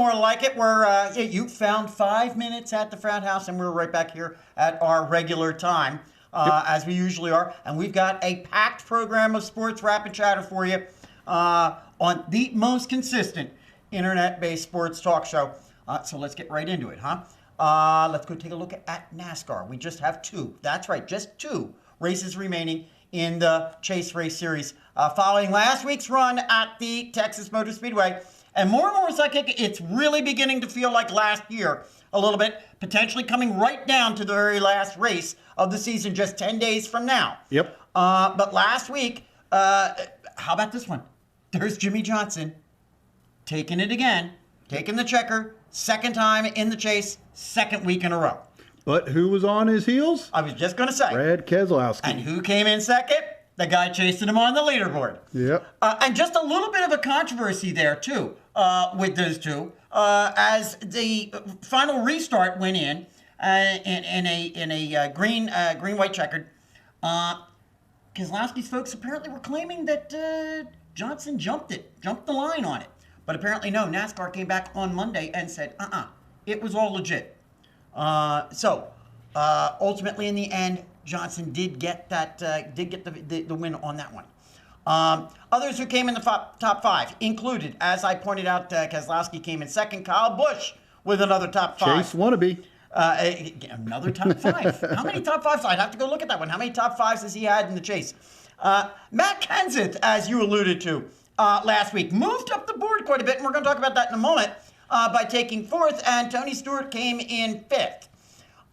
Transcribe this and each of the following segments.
more like it. You found 5 minutes at the Frat House, and we're right back here at our regular time, as we usually are. And we've got a packed program of sports rapid chatter for you on the most consistent internet-based sports talk show. So let's get right into it, huh? Let's go take a look at NASCAR. We just have 2. That's right, just 2 races remaining in the Chase Race Series. Following last week's run at the Texas Motor Speedway, and more Sidekick, it's really beginning to feel like last year a little bit, potentially coming right down to the very last race of the season just 10 days from now. Yep. But last week, how about this one? There's Jimmy Johnson taking it again, taking the checker, second time in the chase, second week in a row. But who was on his heels? I was just going to say. Brad Keselowski. And who came in second? The guy chasing him on the leaderboard. Yep. And just a little bit of a controversy there, too, with those two. As the final restart went in a green-white checkered, Keselowski's folks apparently were claiming that Johnson jumped the line on it. But apparently, no, NASCAR came back on Monday and said, it was all legit. So ultimately, in the end, Johnson did get the win on that one. Others who came in the top 5 included, as I pointed out, Keselowski came in second. Kyle Busch with another top 5. Chase wannabe. Another top 5. How many top 5s? I'd have to go look at that one. How many top 5s has he had in the chase? Matt Kenseth, as you alluded to last week, moved up the board quite a bit, and we're going to talk about that in a moment, by taking 4th, and Tony Stewart came in 5th.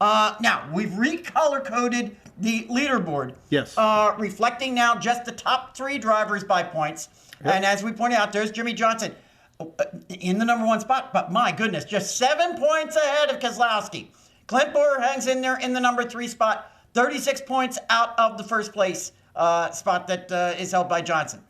Now, we've recolor-coded the leaderboard. Yes. Reflecting now just the top 3 drivers by points. Yep. And as we pointed out, there's Jimmy Johnson in the number 1 spot. But my goodness, just 7 points ahead of Keselowski. Clint Bowyer hangs in there in the number 3 spot. 36 points out of the first place spot that is held by Johnson.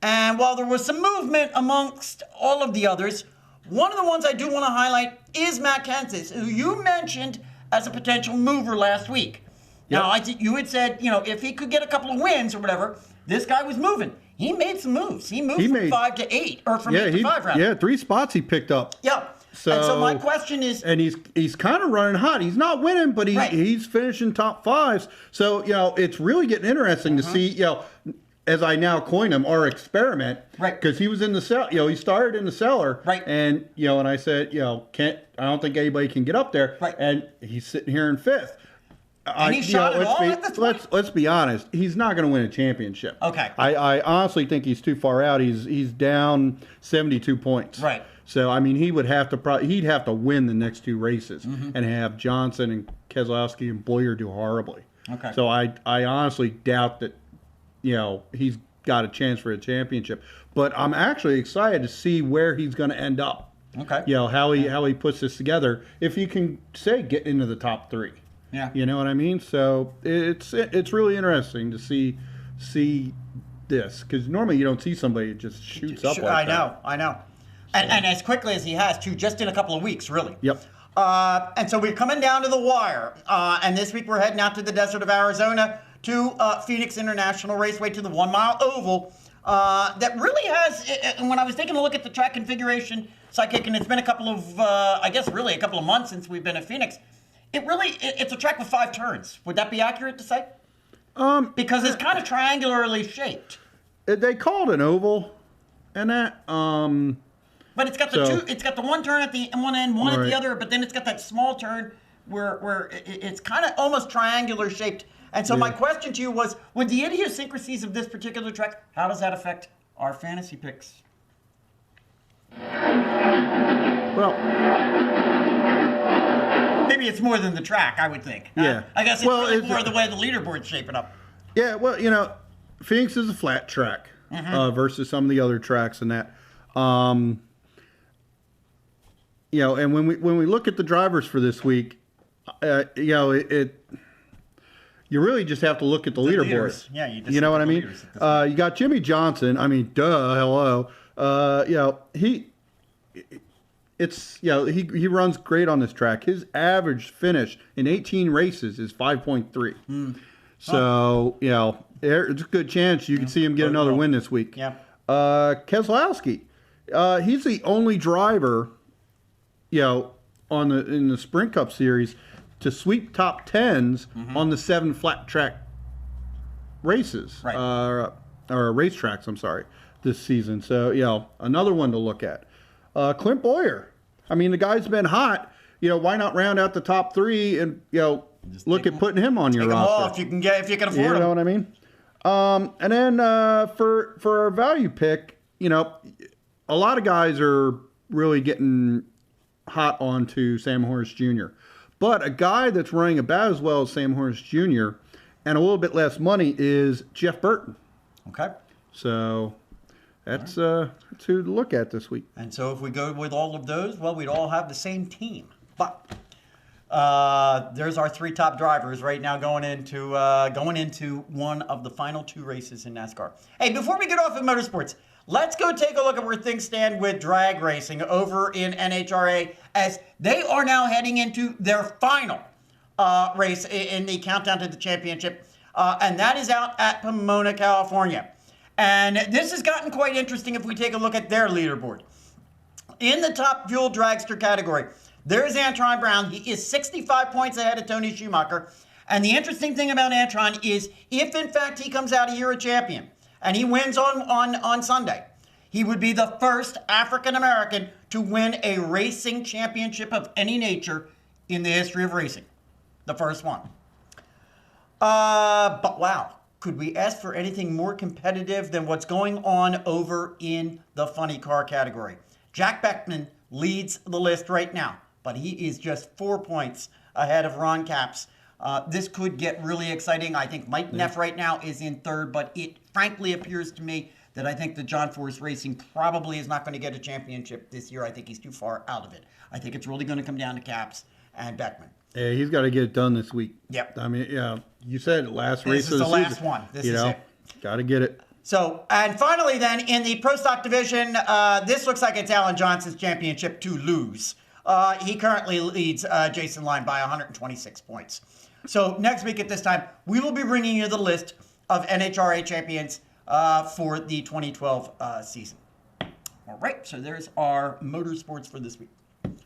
And while there was some movement amongst all of the others, one of the ones I do want to highlight is Matt Kenseth, who you mentioned as a potential mover last week. Yep. Now, you had said, if he could get a couple of wins or whatever, this guy was moving. He made some moves. He moved from 5 to 8, or from 8 to 5, rather. Yeah, 3 spots he picked up. Yeah. So my question is... And he's kind of running hot. He's not winning, but he's finishing top 5s. So, it's really getting interesting to see, as I now coin him, our experiment. Right. Because he was in the cellar. He started in the cellar. Right. And, and I said, I don't think anybody can get up there. Right. And he's sitting here in 5th. And he shot it all at the let's be honest. He's not going to win a championship. Okay. I honestly think he's too far out. He's down 72 points. Right. So he'd have to win the next 2 races and have Johnson and Keselowski and Bowyer do horribly. Okay. So I honestly doubt that he's got a chance for a championship. But I'm actually excited to see where he's going to end up. Okay. How he puts this together. If you can say get into the top 3. Yeah. You know what I mean? So it's really interesting to see this, because normally you don't see somebody that just shoots up like that. I know. And as quickly as he has, too, just in a couple of weeks, really. Yep. And so we're coming down to the wire. And this week we're heading out to the desert of Arizona to Phoenix International Raceway, to the 1 Mile Oval. That really has, when I was taking a look at the track configuration, Sidekick, and it's been a couple of months since we've been at Phoenix. It's a track with 5 turns. Would that be accurate to say? Because it's kind of triangularly shaped. They call it an oval, and that. But it's got it's got the 1 turn at the one end, one at the other, but then it's got that small turn where it's kind of almost triangular shaped. And so my question to you was, with the idiosyncrasies of this particular track, how does that affect our fantasy picks? Well, maybe it's more than the track, I would think. Yeah. I guess it's really more the way the leaderboard's shaping up. Yeah, well, Phoenix is a flat track versus some of the other tracks and that. And when we look at the drivers for this week, you really just have to look at the leaderboard. Leaders. Yeah, you know what I mean? You got Jimmy Johnson. I mean, hello. He runs great on this track. His average finish in 18 races is 5.3. So, there's a good chance you can see him get another win this week. Yeah. Keselowski, he's the only driver in the Sprint Cup Series to sweep top 10s on the 7 flat track races, right. or racetracks, I'm sorry, this season. So, another one to look at. Clint Boyer. I mean, the guy's been hot. Why not round out the top 3 and, look at putting him on your roster? If you can afford him. You know what I mean? And then for our value pick, a lot of guys are really getting hot onto Sam Horace Jr. But a guy that's running about as well as Sam Horace Jr. and a little bit less money is Jeff Burton. Okay. So that's who to look at this week. And so if we go with all of those, well, we'd all have the same team. But there's our 3 top drivers right now going into one of the final 2 races in NASCAR. Hey, before we get off of motorsports, let's go take a look at where things stand with drag racing over in NHRA, as they are now heading into their final race in the countdown to the championship, and that is out at Pomona, California. And this has gotten quite interesting if we take a look at their leaderboard. In the top fuel dragster category, there's Antron Brown. He is 65 points ahead of Tony Schumacher. And the interesting thing about Antron is if, in fact, he comes out here a champion and he wins on Sunday, he would be the first African-American to win a racing championship of any nature in the history of racing. The first one. But wow, could we ask for anything more competitive than what's going on over in the funny car category? Jack Beckman leads the list right now, but he is just 4 points ahead of Ron Capps. This could get really exciting. I think Mike Neff right now is in third, but it frankly appears to me that I think the John Force Racing probably is not going to get a championship this year. I think he's too far out of it. I think it's really going to come down to Capps and Beckman. Yeah, he's got to get it done this week. Yep. I mean, you said it, last race of the season. This is the last one. This is it. Got to get it. So, and finally then, in the Pro Stock division, this looks like it's Alan Johnson's championship to lose. He currently leads Jason Line by 126 points. So, next week at this time, we will be bringing you the list of NHRA champions for the 2012 season. All right, so there's our motorsports for this week.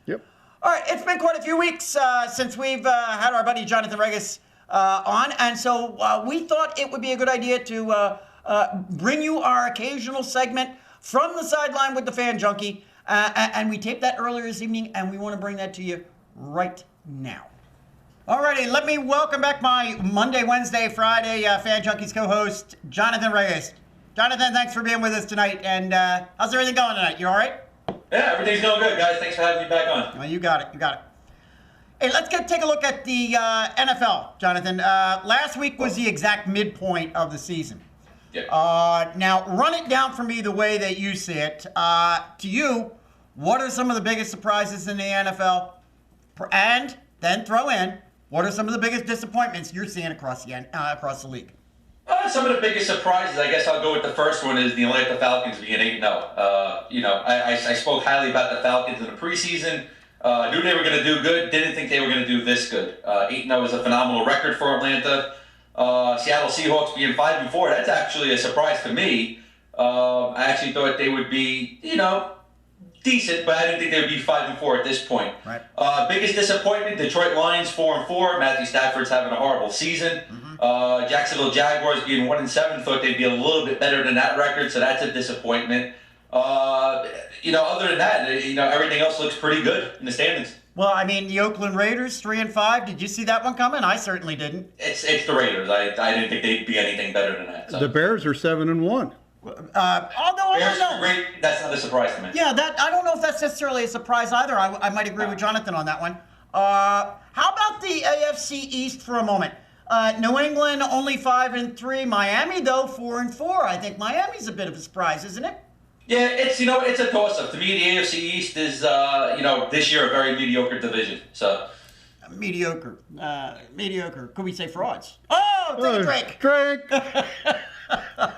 Yep. All right, it's been quite a few weeks since we've had our buddy Jonathan Ragus on, and so we thought it would be a good idea to bring you our occasional segment from the sideline with the fan junkie, and we taped that earlier this evening, and we want to bring that to you right now. Alrighty, let me welcome back my Monday, Wednesday, Friday Fan Junkies co-host, Jonathan Ragus. Jonathan, thanks for being with us tonight, and how's everything going tonight? You all right? Yeah, everything's going good, guys. Thanks for having me back on. Well, you got it. Hey, let's take a look at the NFL, Jonathan. Last week was the exact midpoint of the season. Yeah. Now, run it down for me the way that you see it. To you, what are some of the biggest surprises in the NFL? And then throw in, what are some of the biggest disappointments you're seeing across the league? Some of the biggest surprises, I guess I'll go with the first one, is the Atlanta Falcons being 8-0. I spoke highly about the Falcons in the preseason. Knew they were going to do good. Didn't think they were going to do this good. 8-0 is a phenomenal record for Atlanta. Seattle Seahawks being 5-4, that's actually a surprise to me. I actually thought they would be, decent, but I didn't think they would be 5-4 at this point. Right. Biggest disappointment, Detroit Lions 4-4. Matthew Stafford's having a horrible season. Jacksonville Jaguars being 1-7, thought they'd be a little bit better than that record, so that's a disappointment. Other than that, everything else looks pretty good in the standings. Well, I mean, the Oakland Raiders 3-5. Did you see that one coming? I certainly didn't. It's the Raiders. I didn't think they'd be anything better than that. So. The Bears are 7-1. Although I don't know. Great, that's not a surprise to me. Yeah, I don't know if that's necessarily a surprise either. I might agree with Jonathan on that one. How about the AFC East for a moment? New England only 5-3. Miami though 4-4. I think Miami's a bit of a surprise, isn't it? Yeah, it's a toss-up. To me, the AFC East is this year a very mediocre division. So mediocre. Could we say frauds? Oh, take a drink. Drink.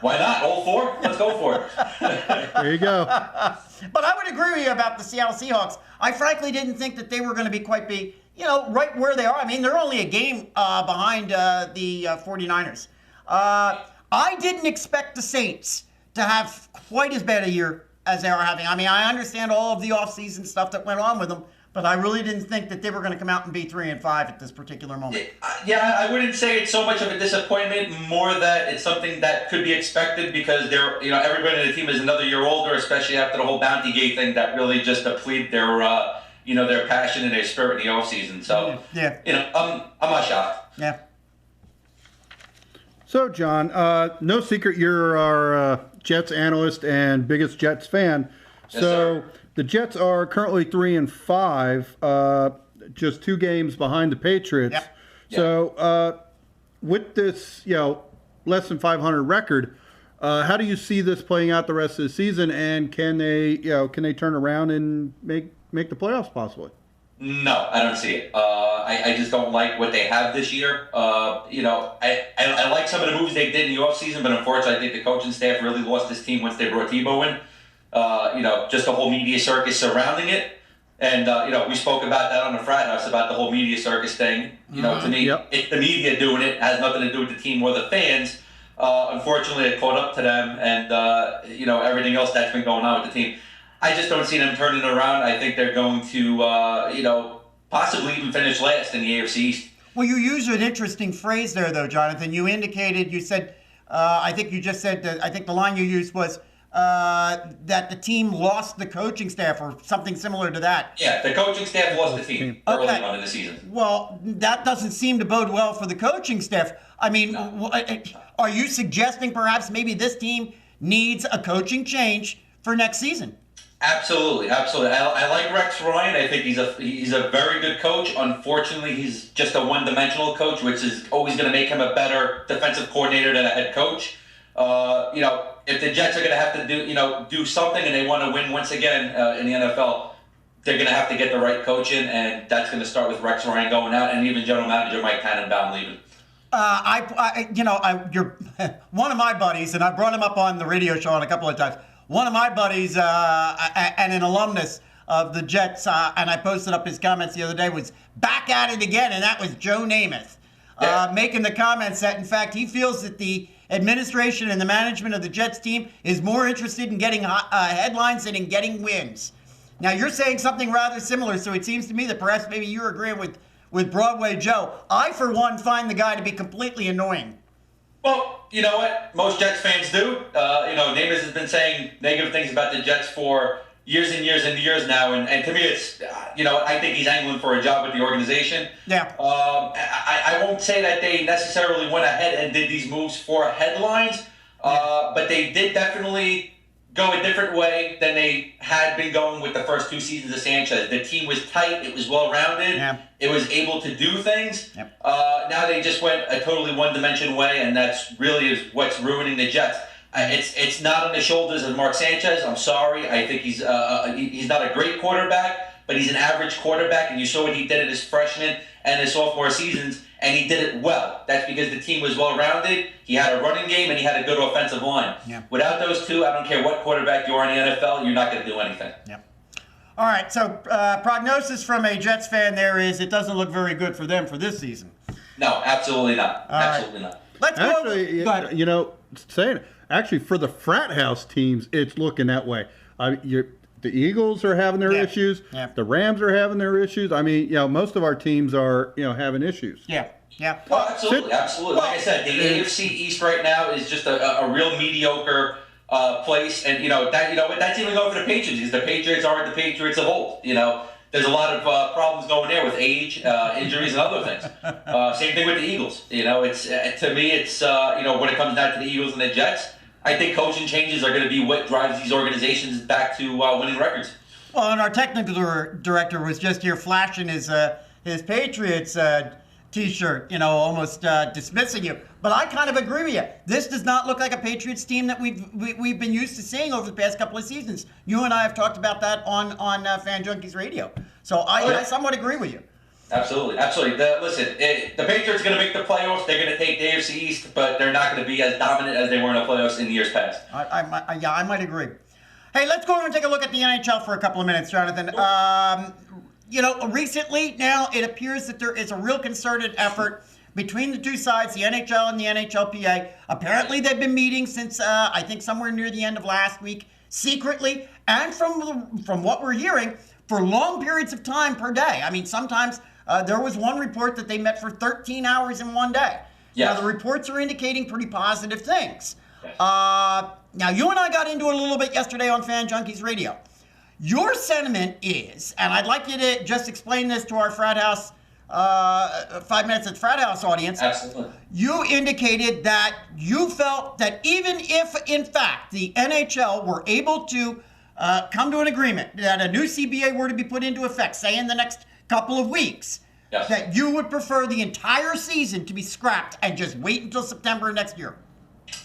Why not? All 4? Let's go for it. There you go. But I would agree with you about the Seattle Seahawks. I frankly didn't think that they were going to be right where they are. I mean, they're only a game behind the 49ers. I didn't expect the Saints to have quite as bad a year as they are having. I mean, I understand all of the offseason stuff that went on with them, But I really didn't think that they were going to come out and be 3-5 at this particular moment. Yeah, I wouldn't say it's so much of a disappointment, more that it's something that could be expected because they're, everybody in the team is another year older, especially after the whole Bounty Gate thing that really just depleted their, their passion and their spirit in the offseason. So, I'm not shocked. Yeah. So, John, no secret you're our Jets analyst and biggest Jets fan. Yes, so sir. The Jets are currently 3-5, just 2 games behind the Patriots. Yep. So with this, less than 500 record, how do you see this playing out the rest of the season? And can they turn around and make the playoffs possibly? No, I don't see it. I just don't like what they have this year. I like some of the moves they did in the offseason, but unfortunately, I think the coaching staff really lost this team once they brought Tebow in. Just the whole media circus surrounding it. And, we spoke about that on the Frat House, about the whole media circus thing. To me, it's the media doing it. It has nothing to do with the team or the fans. Unfortunately, it caught up to them and, everything else that's been going on with the team. I just don't see them turning it around. I think they're going to, possibly even finish last in the AFC East. Well, you used an interesting phrase there, though, Jonathan. You said, I think you just said, I think the line you used was, that the team lost the coaching staff or something similar to that. Yeah, the coaching staff lost the team early on in the season. Well, that doesn't seem to bode well for the coaching staff. I mean, are you suggesting perhaps maybe this team needs a coaching change for next season? Absolutely. I like Rex Ryan. I think he's a very good coach. Unfortunately, he's just a one-dimensional coach, which is always going to make him a better defensive coordinator than a head coach. If the Jets are going to have to do something and they want to win once again in the NFL, they're going to have to get the right coach in, and that's going to start with Rex Ryan going out, and even General Manager Mike Tannenbaum leaving. You're one of my buddies, and I brought him up on the radio show a couple of times. One of my buddies and an alumnus of the Jets, and I posted up his comments the other day, was back at it again, and that was Joe Namath, making the comments that, in fact, he feels that the administration and the management of the Jets team is more interested in getting headlines than in getting wins. Now, you're saying something rather similar, so it seems to me that perhaps maybe you're agreeing with Broadway Joe. I, for one, find the guy to be completely annoying. Well, you know what? Most Jets fans do. Namath has been saying negative things about the Jets for years and years and years now, and to me, it's I think he's angling for a job with the organization. Yeah. I won't say that they necessarily went ahead and did these moves for headlines, but they did definitely go a different way than they had been going with the first 2 seasons of Sanchez. The team was tight. It was well-rounded. Yeah. It was able to do things. Yep. Now they just went a totally one-dimension way, and that's really is what's ruining the Jets. It's not on the shoulders of Mark Sanchez. I'm sorry. I think he's not a great quarterback, but he's an average quarterback, and you saw what he did in his freshman and his sophomore seasons, and he did it well. That's because the team was well-rounded. He had a running game, and he had a good offensive line. Yeah. Without those two, I don't care what quarterback you are in the NFL, you're not going to do anything. Yeah. All right, so prognosis from a Jets fan there is it doesn't look very good for them for this season. No, absolutely not. Absolutely not. Let's go. Actually, Go ahead. Actually, for the Frat House teams, it's looking that way. The Eagles are having their issues. Yeah. The Rams are having their issues. I mean, most of our teams are, having issues. Yeah. Yeah. Oh, absolutely. Like I said, the AFC East right now is just a real mediocre place, and that's even going for the Patriots because the Patriots aren't the Patriots of old. There's a lot of problems going there with age, injuries, and other things. Same thing with the Eagles. It's to me, it's when it comes down to the Eagles and the Jets, I think coaching changes are going to be what drives these organizations back to winning records. Well, and our technical director was just here flashing his Patriots T-shirt, almost dismissing you. But I kind of agree with you. This does not look like a Patriots team that we've been used to seeing over the past couple of seasons. You and I have talked about that on Fan Junkies Radio. So I somewhat agree with you. Absolutely. The Patriots are going to make the playoffs. They're going to take the AFC East, but they're not going to be as dominant as they were in the playoffs in years past. I might agree. Hey, let's go over and take a look at the NHL for a couple of minutes, Jonathan. Recently now it appears that there is a real concerted effort between the two sides, the NHL and the NHLPA. Apparently they've been meeting since I think somewhere near the end of last week, secretly, and from what we're hearing, for long periods of time per day. I mean, sometimes there was one report that they met for 13 hours in one day. Yes. Now, the reports are indicating pretty positive things. Yes. Now, you and I got into it a little bit yesterday on Fan Junkies Radio. Your sentiment is, and I'd like you to just explain this to our Frat House, 5 Minutes at Frat House audience. Absolutely. You indicated that you felt that even if, in fact, the NHL were able to come to an agreement that a new CBA were to be put into effect, say in the next couple of weeks, Yes. that you would prefer the entire season to be scrapped and just wait until September next year.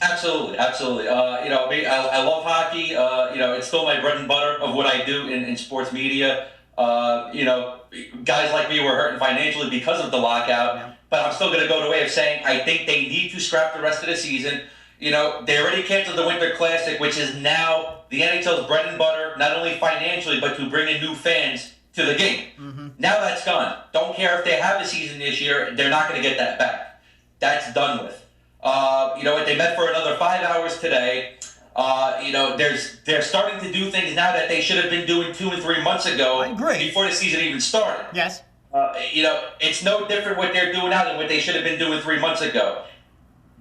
Absolutely, absolutely. I love hockey. It's still my bread and butter of what I do in sports media. Guys like me were hurting financially because of the lockout, but I'm still going to go the way of saying I think they need to scrap the rest of the season. They already canceled the Winter Classic, which is now the NHL's bread and butter, not only financially, but to bring in new fans to the game. Mm-hmm. Now that's gone. Don't care if they have a season this year, they're not going to get that back. That's done with. They met for another 5 hours today. They're starting to do things now that they should have been doing 2 and 3 months ago. I agree. Before the season even started. Yes. It's no different what they're doing now than what they should have been doing 3 months ago.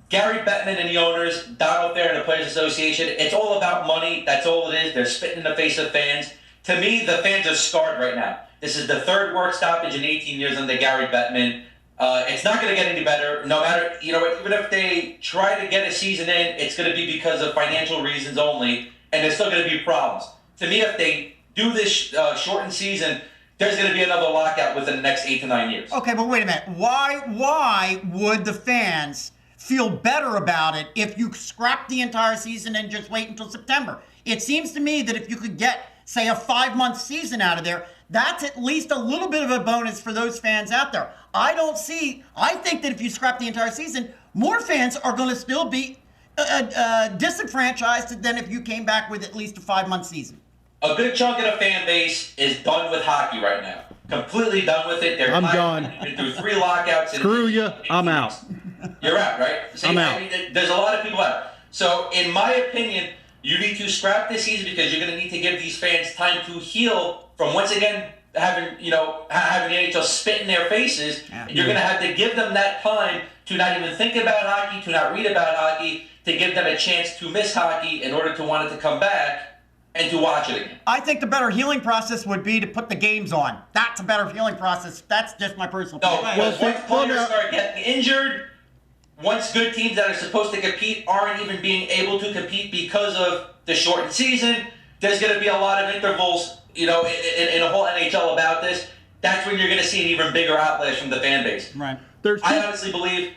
Gary Beckman and the owners, Donald Fair and the Players Association, it's all about money. That's all it is. They're spitting in the face of fans. To me, the fans are scarred right now. This is the third work stoppage in 18 years under Gary Beckman. It's not going to get any better. No matter, even if they try to get a season in, it's going to be because of financial reasons only, and there's still going to be problems. To me, if they do this shortened season, there's going to be another lockout within the next 8 to 9 years. Okay, but wait a minute. Why would the fans feel better about it if you scrap the entire season and just wait until September? It seems to me that if you could get, say, a 5-month season out of there, that's at least a little bit of a bonus for those fans out there. I think that if you scrap the entire season, more fans are going to still be disenfranchised than if you came back with at least a 5-month season. A good chunk of the fan base is done with hockey right now. Completely done with it. I'm done. Been through 3 lockouts. Screw you. I'm out. You're out, right? See, I'm out. There's a lot of people out. So, in my opinion, you need to scrap this season because you're going to need to give these fans time to heal from once again having the NHL spit in their faces. Yeah. You're going to have to give them that time to not even think about hockey, to not read about hockey, to give them a chance to miss hockey in order to want it to come back and to watch it again. I think the better healing process would be to put the games on. That's a better healing process. That's just my personal opinion. No, once players start getting injured, once good teams that are supposed to compete aren't even being able to compete because of the shortened season, there's going to be a lot of intervals, in a whole NHL about this. That's when you're going to see an even bigger outlash from the fan base. Right. I honestly believe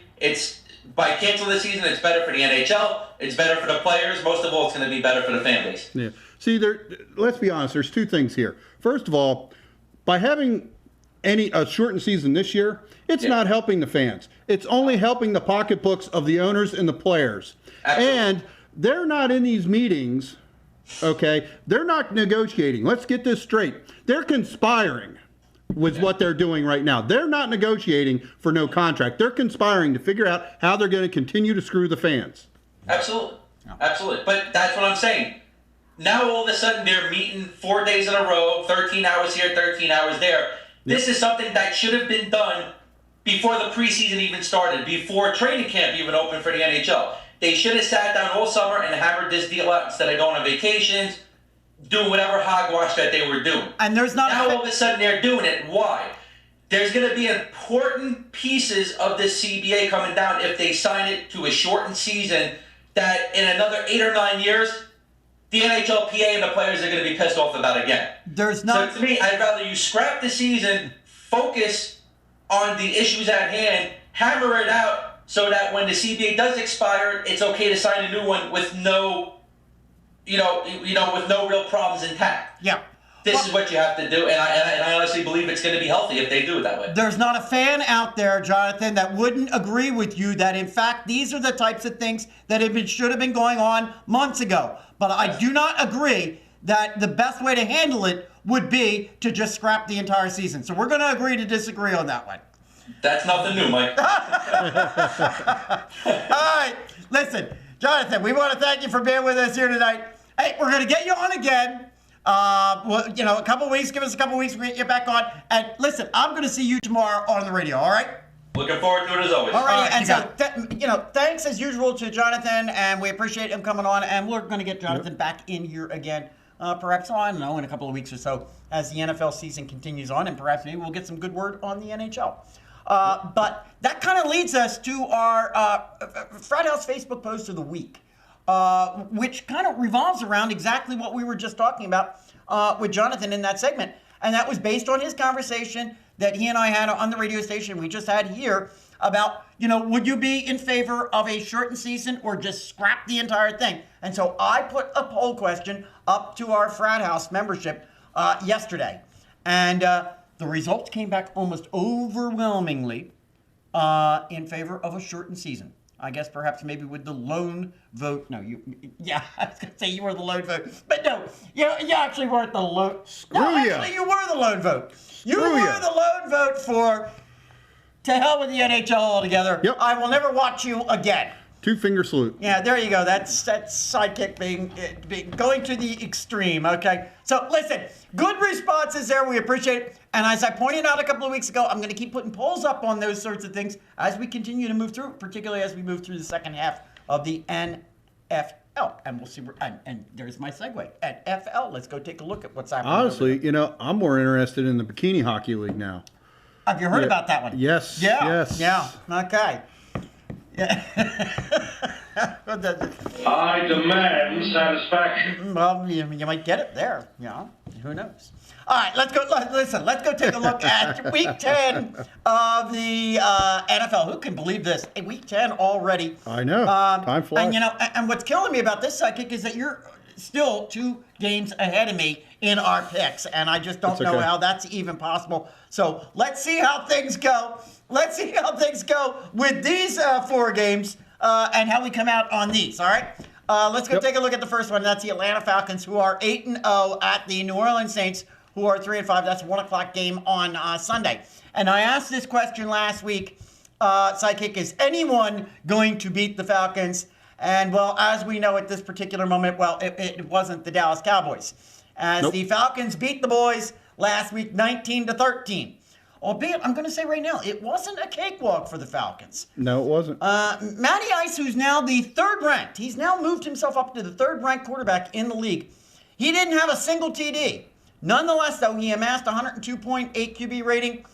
by canceling the season, it's better for the NHL, it's better for the players, most of all, it's going to be better for the fan base. Yeah. See, let's be honest, there's 2 things here. First of all, by having a shortened season this year, it's not helping the fans. It's only helping the pocketbooks of the owners and the players. Absolutely. And they're not in these meetings, okay? They're not negotiating. Let's get this straight. They're conspiring with what they're doing right now. They're not negotiating for no contract. They're conspiring to figure out how they're going to continue to screw the fans. Absolutely. Absolutely. But that's what I'm saying. Now all of a sudden they're meeting 4 days in a row, 13 hours here, 13 hours there. This is something that should have been done before the preseason even started, before training camp even opened for the NHL. They should have sat down all summer and hammered this deal out instead of going on vacations, doing whatever hogwash that they were doing. And there's not now all of a sudden they're doing it. Why? There's going to be important pieces of this CBA coming down if they sign it to a shortened season that in another 8 or 9 years, the NHLPA and the players are going to be pissed off about again. So to me, I'd rather you scrap the season, focus on the issues at hand, hammer it out so that when the CBA does expire, it's okay to sign a new one with no, with no real problems intact. Yeah. This is what you have to do, and I honestly believe it's going to be healthy if they do it that way. There's not a fan out there, Jonathan, that wouldn't agree with you that, in fact, these are the types of things that should have been going on months ago. But I do not agree that the best way to handle it would be to just scrap the entire season. So we're going to agree to disagree on that one. That's nothing new, Mike. All right. Listen, Jonathan, we want to thank you for being with us here tonight. Hey, we're going to get you on again. Well, a couple weeks. Give us a couple weeks. We'll get you back on. And listen, I'm going to see you tomorrow on the radio. All right. Looking forward to it as always. All right. And so, thanks as usual to Jonathan, and we appreciate him coming on. And we're going to get Jonathan back in here again, perhaps I don't know, in a couple of weeks or so, as the NFL season continues on, and perhaps maybe we'll get some good word on the NHL. But that kind of leads us to our Frat House Facebook post of the week, which kind of revolves around exactly what we were just talking about with Jonathan in that segment. And that was based on his conversation that he and I had on the radio station we just had here about, would you be in favor of a shortened season or just scrap the entire thing? And so I put a poll question up to our Frat House membership yesterday. And the results came back almost overwhelmingly in favor of a shortened season. I guess perhaps maybe with the lone vote. No, I was going to say you were the lone vote. But no, you actually weren't the lone. Actually, you were the lone vote. You were the lone vote for to hell with the NHL altogether. Yep. I will never watch you again. 2-finger salute. Yeah, there you go. That's Sidekick being going to the extreme, okay? So, listen, good responses there. We appreciate it. And as I pointed out a couple of weeks ago, I'm going to keep putting polls up on those sorts of things as we continue to move through, particularly as we move through the second half of the NFL. And we'll see where, and there's my segue. At FL, let's go take a look at what's happening. Honestly, I'm more interested in the Bikini Hockey League now. Have you heard about that one? Yes. Yeah. Yes. Yeah. Okay. Yeah. I demand satisfaction. Well, you might get it there. Who knows? All right, let's go. Listen, let's go take a look at Week 10 of the NFL. Who can believe this? Week 10 already. I know. Time flies. And and what's killing me about this, Sidekick, is that you're still 2 games ahead of me in our picks, and I just don't know how that's even possible. So let's see how things go. Let's see how things go with these 4 games and how we come out on these. All right. Let's go take a look at the first one. That's the Atlanta Falcons, who are 8-0 at the New Orleans Saints, who are 3-5. That's a 1:00 game on Sunday. And I asked this question last week, Sidekick, is anyone going to beat the Falcons? And, well, as we know at this particular moment, well, it wasn't the Dallas Cowboys. As the Falcons beat the boys last week 19-13. Albeit, I'm going to say right now, it wasn't a cakewalk for the Falcons. No, it wasn't. Matty Ice, who's now the 3rd ranked, he's now moved himself up to the 3rd ranked quarterback in the league. He didn't have a single TD. Nonetheless, though, he amassed 102.8 QB rating.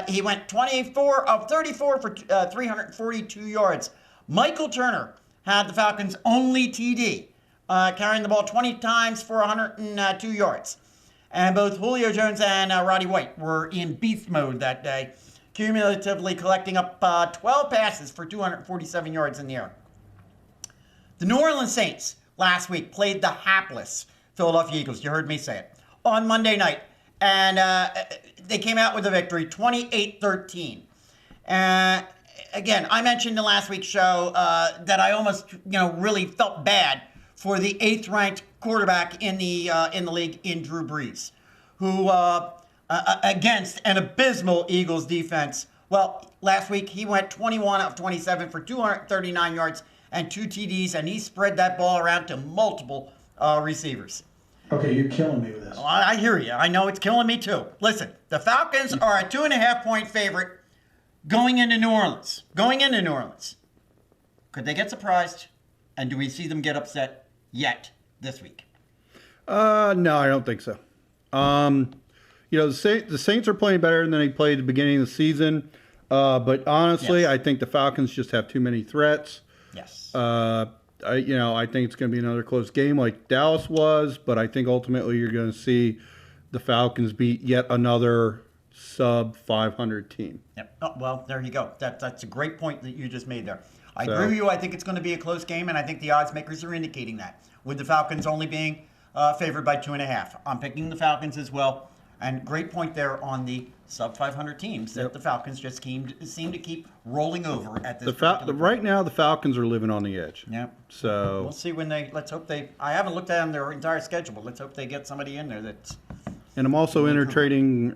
He went 24 of 34 for 342 yards. Michael Turner had the Falcons' only TD, carrying the ball 20 times for 102 yards. And both Julio Jones and Roddy White were in beast mode that day, cumulatively collecting up 12 passes for 247 yards in the air. The New Orleans Saints last week played the hapless Philadelphia Eagles. You heard me say it. On Monday night. And they came out with a victory, 28-13. Again, I mentioned in last week's show that I almost, really felt bad for the 8th-ranked quarterback in the league in Drew Brees, who against an abysmal Eagles defense. Well, last week he went 21 of 27 for 239 yards and 2 TDs, and he spread that ball around to multiple receivers. Okay, you're killing me with this. Well, I hear you. I know it's killing me too. Listen, the Falcons are a 2.5-point favorite going into New Orleans. Could they get surprised? And do we see them get upset yet this week? No, I don't think so. The Saints are playing better than they played at the beginning of the season. But honestly, I think the Falcons just have too many threats. Yes. I think it's going to be another close game like Dallas was, but I think ultimately you're going to see the Falcons beat yet another sub-500 team. Yep. Oh, well, there you go. That's a great point that you just made there. I agree with you. I think it's going to be a close game, and I think the odds makers are indicating that, with the Falcons only being favored by 2.5. I'm picking the Falcons as well, and great point there on the sub-500 teams that the Falcons just seem to keep rolling over at this right now, the Falcons are living on the edge. Yep. So we'll see when let's hope they, I haven't looked at their entire schedule, but let's hope they get somebody in there that's... And I'm also entertaining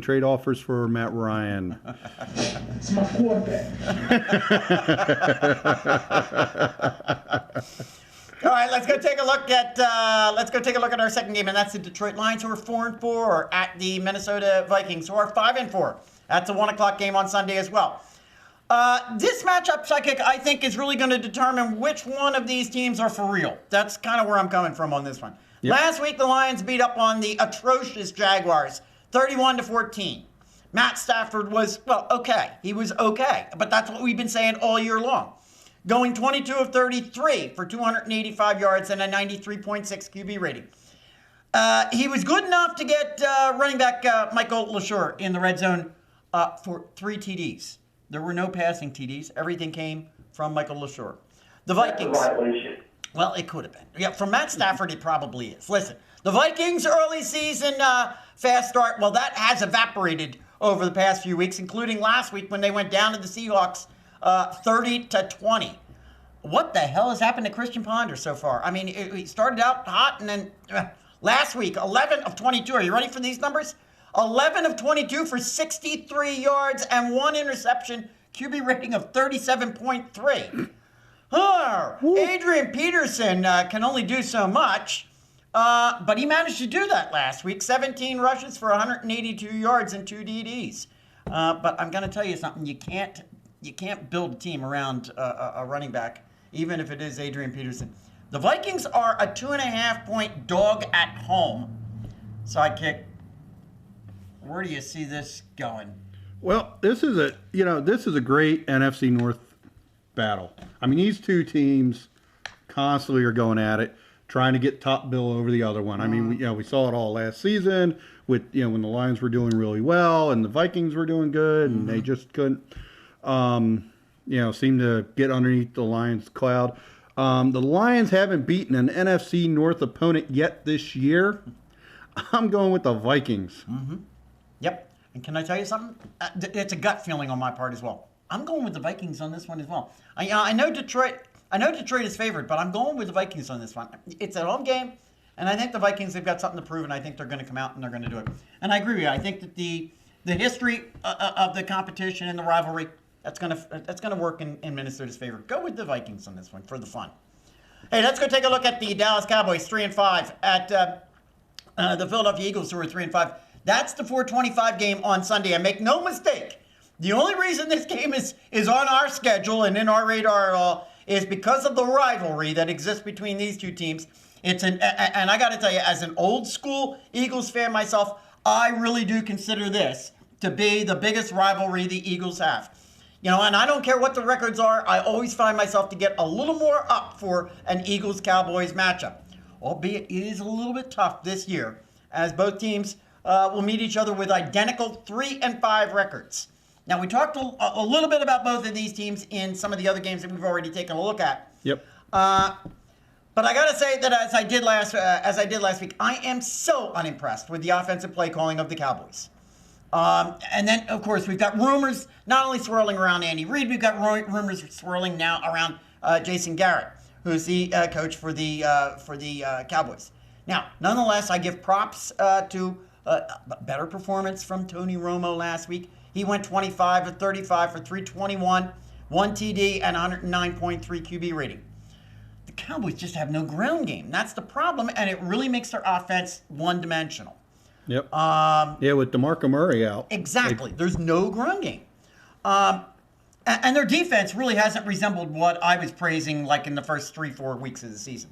trade offers for Matt Ryan. It's my quarterback. All right, let's go take a look at our second game, and that's the Detroit Lions, who are 4-4, at the Minnesota Vikings, who are 5-4. That's a 1:00 game on Sunday as well. This matchup, Sidekick, I think, is really going to determine which one of these teams are for real. That's kind of where I'm coming from on this one. Yep. Last week, the Lions beat up on the atrocious Jaguars, 31-14. Matt Stafford was, well, okay. He was okay, but that's what we've been saying all year long. Going 22 of 33 for 285 yards and a 93.6 QB rating. He was good enough to get running back Michael LaSure in the red zone for 3 TDs. There were no passing TDs. Everything came from Michael LaSure. The Vikings. Well, it could have been. Yeah, from Matt Stafford, it probably is. Listen, the Vikings' early season fast start, well, that has evaporated over the past few weeks, including last week when they went down to the Seahawks 30-20. What the hell has happened to Christian Ponder so far? I mean, he started out hot, and then last week, 11 of 22. Are you ready for these numbers? 11 of 22 for 63 yards and 1 interception, QB rating of 37.3. Adrian Peterson can only do so much, but he managed to do that last week. 17 rushes for 182 yards and 2 DDs. But I'm going to tell you something. You can't build a team around a running back, even if it is Adrian Peterson. The Vikings are a 2.5-point dog at home. Sidekick, where do you see this going? Well, this is a great NFC North battle. I mean, these two teams constantly are going at it, trying to get top bill over the other one. I mean, we saw it all last season with when the Lions were doing really well and the Vikings were doing good, and they just couldn't, seem to get underneath the Lions' cloud. The Lions haven't beaten an NFC North opponent yet this year. I'm going with the Vikings. Mm-hmm. Yep. And can I tell you something? It's a gut feeling on my part as well. I'm going with the Vikings on this one as well. I know Detroit is favored, but I'm going with the Vikings on this one. It's a home game, and I think the Vikings have got something to prove, and I think they're going to come out and they're going to do it. And I agree with you. I think that the history of the competition and the rivalry, that's going to work in Minnesota's favor. Go with the Vikings on this one for the fun. Hey, let's go take a look at the Dallas Cowboys, 3-5, at the Philadelphia Eagles, who are 3-5. That's the 4:25 game on Sunday. And make no mistake, the only reason this game is on our schedule and in our radar at all is because of the rivalry that exists between these two teams. And I got to tell you, as an old school Eagles fan myself, I really do consider this to be the biggest rivalry the Eagles have. And I don't care what the records are, I always find myself to get a little more up for an Eagles-Cowboys matchup. Albeit it is a little bit tough this year, as both teams will meet each other with identical 3-5 records. Now, we talked a little bit about both of these teams in some of the other games that we've already taken a look at. Yep. But I got to say that as I did last week, I am so unimpressed with the offensive play calling of the Cowboys. And then, of course, we've got rumors not only swirling around Andy Reid, we've got rumors swirling now around Jason Garrett, who's the coach for the Cowboys. Now, nonetheless, I give props to better performance from Tony Romo last week. He went 25 of 35 for 321, 1 TD, and 109.3 QB rating. The Cowboys just have no ground game. That's the problem, and it really makes their offense one-dimensional. Yep. With DeMarco Murray out. Exactly. There's no ground game. And their defense really hasn't resembled what I was praising like in the first 3-4 weeks of the season.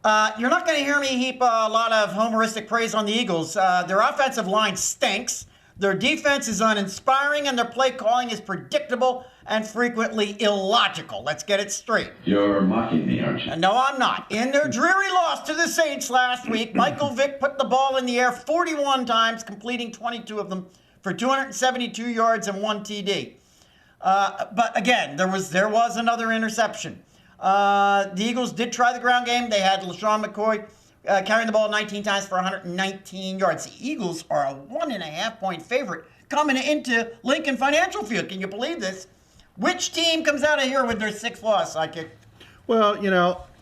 You're not going to hear me heap a lot of homeristic praise on the Eagles. Their offensive line stinks. Their defense is uninspiring, and their play calling is predictable and frequently illogical. Let's get it straight. You're mocking me, aren't you? No, I'm not. In their dreary loss to the Saints last week, Michael Vick put the ball in the air 41 times, completing 22 of them for 272 yards and 1 TD. But again, there was another interception. The Eagles did try the ground game. They had LaShawn McCoy carrying the ball 19 times for 119 yards. The Eagles are a 1.5-point favorite coming into Lincoln Financial Field. Can you believe this? Which team comes out of here with their 6th loss, Sidekick? Well,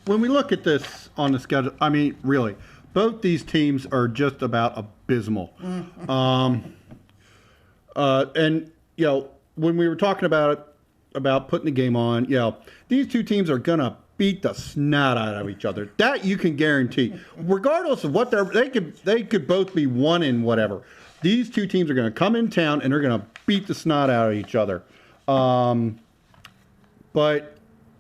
when we look at this on the schedule, I mean, really, both these teams are just about abysmal. And when we were talking about putting the game on, these two teams are gonna beat the snot out of each other. That you can guarantee. Regardless of what they could both be one in whatever. These two teams are going to come in town and they're going to beat the snot out of each other. But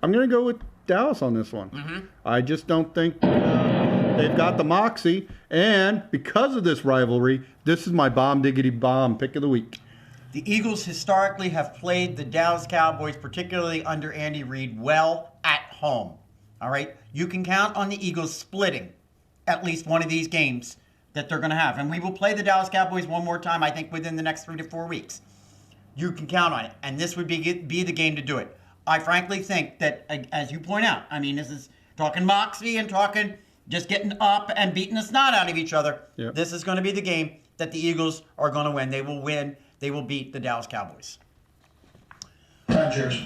I'm going to go with Dallas on this one. Mm-hmm. I just don't think they've got the moxie. And because of this rivalry, this is my bomb diggity bomb pick of the week. The Eagles historically have played the Dallas Cowboys, particularly under Andy Reid, well at home. All right? You can count on the Eagles splitting at least one of these games that they're going to have. And we will play the Dallas Cowboys one more time, I think, within the next 3 to 4 weeks. You can count on it. And this would be the game to do it. I frankly think that, as you point out, I mean, this is talking moxie and talking just getting up and beating the snot out of each other. Yep. This is going to be the game that the Eagles are going to win. They will win. They will beat the Dallas Cowboys. Cheers.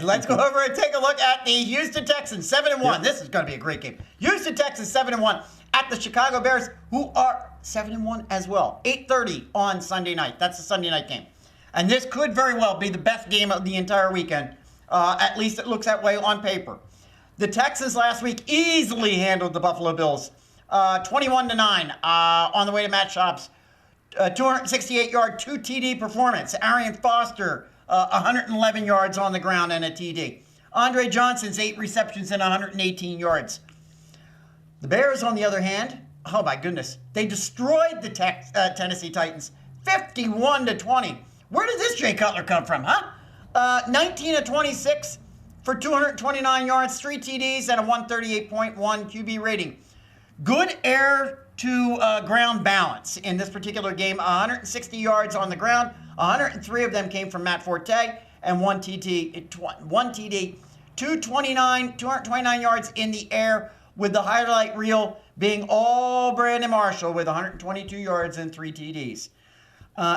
Let's go over and take a look at the Houston Texans, 7-1. Yep. This is going to be a great game. Houston Texans, 7-1 at the Chicago Bears, who are 7-1 as well. 8:30 on Sunday night. That's the Sunday night game. And this could very well be the best game of the entire weekend. At least it looks that way on paper. The Texans last week easily handled the Buffalo Bills. 21-9 on the way to Matt Schaub's 268-yard, 2 TD performance. Arian Foster, 111 yards on the ground and a TD. Andre Johnson's 8 receptions and 118 yards. The Bears, on the other hand, oh my goodness, they destroyed the Tennessee Titans 51-20. Where did this Jay Cutler come from, huh? 19-26 for 229 yards, 3 TDs, and a 138.1 QB rating. Good air to ground balance in this particular game. 160 yards on the ground. 103 of them came from Matt Forte, and 1 TD, 229 yards in the air, with the highlight reel being all Brandon Marshall with 122 yards and 3 TDs.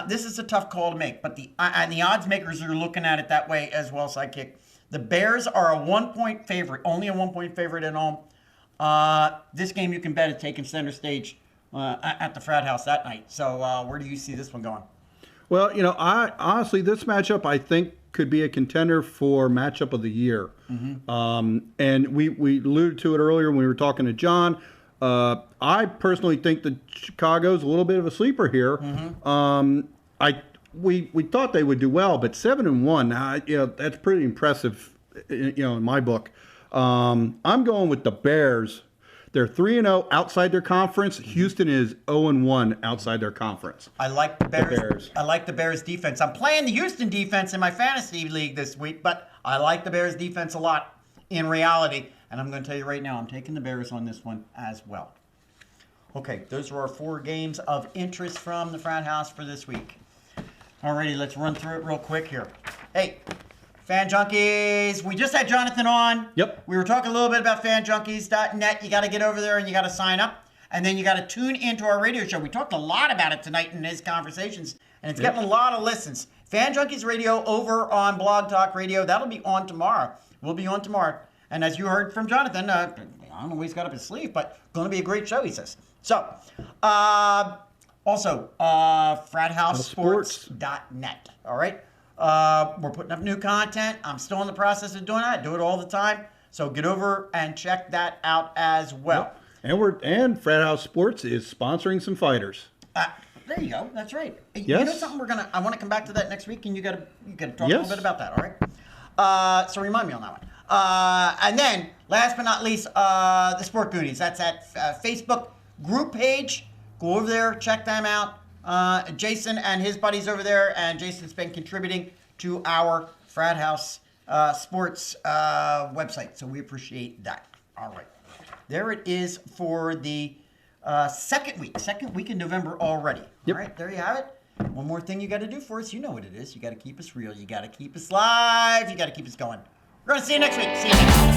This is a tough call to make, but the odds makers are looking at it that way as well, Sidekick. The Bears are a 1-point favorite, only a 1-point favorite at home. This game you can bet is taking center stage at the Frat House that night. So where do you see this one going? Well, I honestly, this matchup I think could be a contender for matchup of the year. Mm-hmm. And we alluded to it earlier when we were talking to John. I personally think that Chicago's a little bit of a sleeper here. Mm-hmm. We thought they would do well, but 7-1, that's pretty impressive, in my book. I'm going with the Bears. They're 3-0 outside their conference. Houston is 0-1 outside their conference. I like the Bears. I like the Bears defense. I'm playing the Houston defense in my fantasy league this week, but I like the Bears defense a lot in reality. And I'm going to tell you right now, I'm taking the Bears on this one as well. Okay, those are our 4 games of interest from the Frat House for this week. Alrighty, let's run through it real quick here. Hey, Fan Junkies, we just had Jonathan on. Yep. We were talking a little bit about fanjunkies.net. You got to get over there and you got to sign up. And then you got to tune into our radio show. We talked a lot about it tonight in his conversations, and it's getting a lot of listens. Fan Junkies Radio over on Blog Talk Radio. That'll be on tomorrow. We'll be on tomorrow. And as you heard from Jonathan, I don't know what he's got up his sleeve, but going to be a great show, he says. So, also, FratHouseSports.net. All right? We're putting up new content. I'm still in the process of doing that. I do it all the time. So get over and check that out as well. Yep. And Frat House Sports is sponsoring some fighters. There you go. That's right. Yes. You know something? I want to come back to that next week, and you got to talk a little bit about that. All right. So remind me on that one. And then, last but not least, the Sport Goonies. That's at Facebook group page. Go over there, check them out. Jason and his buddies over there, and Jason's been contributing to our Frat House Sports website, so we appreciate that. All right. There it is for the second week in November already. Yep. All right, there you have it. One more thing you got to do for us. You know what it is. You got to keep us real. You got to keep us live. You got to keep us going. We're going to see you next week. See you next week.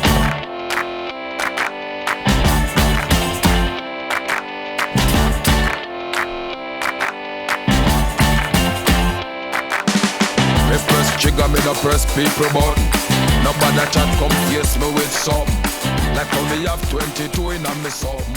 Me press trigger, me no press people button. Nobody chat come face me with something. Like how me have 22 in a me something.